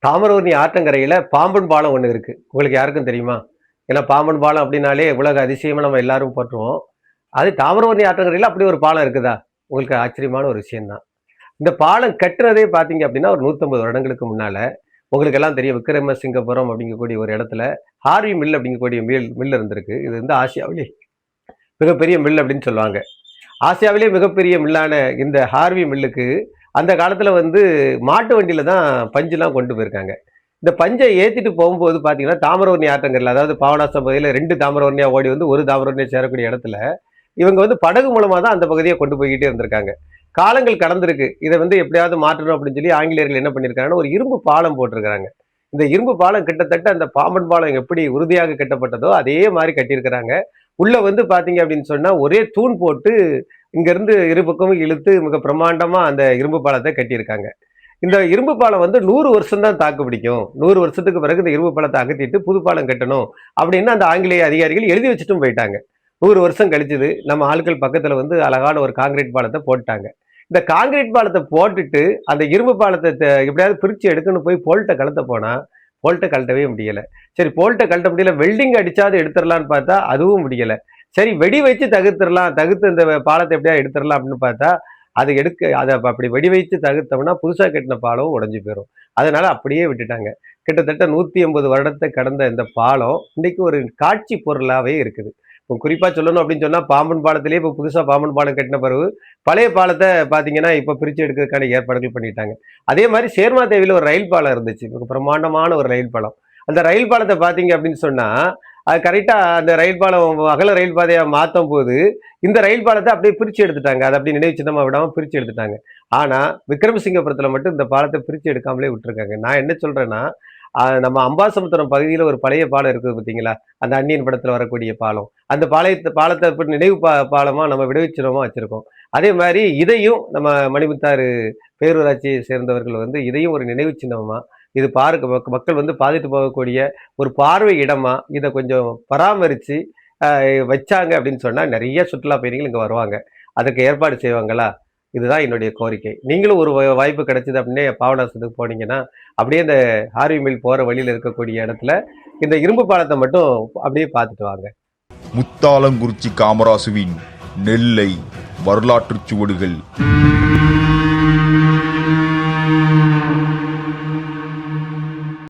தாமிரபரணி ஆற்றங்கரையில பாம்பன் பாலம் ஒண்ணு இருக்கு. உங்களுக்கு யாருக்கும் தெரியுமா? ஏன்னா பாம்பன் பாலம் அப்படின்னாலே உலக அதிசயமா நம்ம எல்லாரும் போற்றுவோம். அது தாமிரபரணி ஆற்றங்கரையில அப்படி ஒரு பாலம் இருக்குதா? உங்களுக்கு ஆச்சரியமான ஒரு விஷயம் தான். இந்த பாலம் கட்டுனதே பார்த்தீங்க அப்படின்னா, ஒரு 150 வருடங்களுக்கு முன்னால. உங்களுக்கு எல்லாம் தெரியும் விக்ரமசிங்கபுரம் அப்படிங்கக்கூடிய ஒரு இடத்துல ஹார்வி மில் அப்படிங்கக்கூடிய மில் இருந்திருக்கு. இது வந்து ஆசியாவிலே மிகப்பெரிய மில் அப்படின்னு சொல்லுவாங்க. ஆசியாவிலே மிகப்பெரிய மில்லான இந்த ஹார்வி மில்லுக்கு அந்த காலத்துல வந்து மாட்டு வண்டியில தான் பஞ்சுலாம் கொண்டு போயிருக்காங்க. இந்த பஞ்சை ஏத்திட்டு போகும்போது பார்த்தீங்கன்னா, தாமிரபரணி ஆற்றங்கரையில அதாவது பாபநாசம் பகுதியில 2 தாமிரபரணியா ஓடி வந்து ஒரு தாமிரபரணியா சேரக்கூடிய இடத்துல, இவங்க வந்து படகு மூலமா தான் அந்த பகுதிய கொண்டு போய்க்கிட்டே இருந்திருக்காங்க. காலங்கள் கடந்திருக்கு. இத வந்து எப்படியாவது மாற்றணும் அப்படின்னு சொல்லி ஆங்கிலேயர்கள் என்ன பண்ணியிருக்காங்கன்னா, ஒரு இரும்பு பாலம் போட்டிருக்காங்க. இந்த இரும்பு பாலம் கிட்டத்தட்ட அந்த பாம்பன் பாலம் எப்படி உறுதியாக கட்டப்பட்டதோ, அதே மாரி கட்டியிருக்கிறாங்க. உள்ள வந்து பார்த்தீங்க அப்படின்னு சொன்னா, ஒரே தூண் போட்டு இங்கருந்து இரு பக்கமும் இழுத்து மிக பிரமாண்டமா அந்த இரும்பு பாலத்த கட்டியிருக்காங்க. இந்த இரும்பு பாலம் வந்து 100 வருஷம் தான் தாக்கு பிடிக்கும். 100 வருஷத்துக்கு பிறகு இந்த இரும்பு பாலத்த அகற்றிட்டு புது பாலம் கட்டணும் அப்படின்னு அந்த ஆங்கிலேய அதிகாரிகள் எழுதி வச்சுட்டும் போயிட்டாங்க. 100 வருஷம் கழிச்சது. நம்ம ஆட்கள் பக்கத்துல வந்து அழகான ஒரு கான்கிரீட் பாலத்த போட்டுட்டாங்க. இந்த கான்கிரீட் பாலத்த போட்டுட்டு, அந்த இரும்பு பாலத்த எப்படியாவது பிரிச்சு எடுக்கணும் போய் போல்ட்ட கழட்ட போனா, போல்ட்ட கழட்டவே முடியல. சரி போல்ட்ட கழட்ட முடியல. வெல்டிங் அடிச்சாவது எடுத்துறலாம்ன்னு பார்த்தா, அதுவும் முடியல. சரி வெடி வச்சு தகர்த்துறலாம். தகர்த்து இந்த பாலத்த எப்படியாவது எடுத்துறலாம் அப்படின்னு பார்த்தா, அத அப்படி வெடி வைத்து தகர்த்தோம்னா, புதுசா கட்டின பாலம் உடைஞ்சு போயிரும். அதனால அப்படியே விட்டுட்டாங்க. கிட்டத்தட்ட 180 வருடத்த கடந்த இந்த பாலம், இன்னைக்கு ஒரு காட்சி பொருளாவே இருக்குது. இப்போ குறிப்பா சொல்லணும் அப்படின்னு சொன்னா, பாம்பன் பாலத்திலேயே இப்போ புதுசா பாம்பன் பாலம் கட்டின பிறகு, பழைய பாலத்த பார்த்தீங்கன்னா, இப்ப பிரிச்சு எடுக்கிறதுக்கான ஏற்பாடுகள் பண்ணிட்டாங்க. அதே மாரி சேர்மாதேவியில ஒரு ரயில் பாலம் இருந்துச்சு. மிக பிரமாண்டமான ஒரு ரயில் பாலம். அந்த ரயில் பாலத்த பார்த்தீங்க அப்படின்னு சொன்னா, அது கரெக்ட்டா அந்த ரயில் பாலம் அகல ரயில் பாதையா மாத்தும்போது, இந்த ரயில் பாலத்த அப்படியே பிரிச்சு எடுத்துட்டாங்க. அத அப்படியே நினைவு சின்னமா விடாம பிரிச்சு எடுத்துட்டாங்க. ஆனா, விக்ரமசிங்கபுரத்துல மட்டும் இந்த பாலத்த பிரிச்சு எடுக்காமலே விட்டுருக்காங்க. நான் என்ன சொல்றேன்னா, நம்ம அம்பாசமுத்திரம் பகுதியில ஒரு பழைய பாலம் இருக்குது பார்த்தீங்களா? அந்த அந்நியன் படத்துல வரக்கூடிய பாலம். அந்த பாலத்த இப்ப நினைவு பாலமா நம்ம விடுவிச்சிரமா வச்சிருக்கோம். அதே மாரி இதையும் நம்ம மணிமுத்தாறு பேரூராட்சியை சேர்ந்தவர்கள் வந்து இதையும் ஒரு நினைவு சின்னமா, இது பாருங்க மக்கள் வந்து பார்த்துட்டு போகக்கூடிய ஒரு பார்வை இடமா, இத கொஞ்சம் பராமரிச்சு வச்சாங்க அப்படின்னு சொன்னா, நெறைய சுற்றுலா பயணிகள் இங்க வருவாங்க. அதுக்கு ஏற்பாடு செய்வாங்களா? இதுதான் என்னுடைய கோரிக்கை. நீங்களும் ஒரு வாய்ப்பு கிடைச்சது அப்படின்னே பாபநாசத்துக்கு போனீங்கன்னா, அப்படியே இந்த ஹார்வி மில் போற வழியில இருக்கக்கூடிய இடத்துல, இந்த இரும்பு பாலத்த மட்டும் அப்படியே பார்த்துட்டு வாங்க. முத்தாலங்குறிச்சி காமராசுவின் நெல்லை வரலாற்றுச் சுவடுகள்.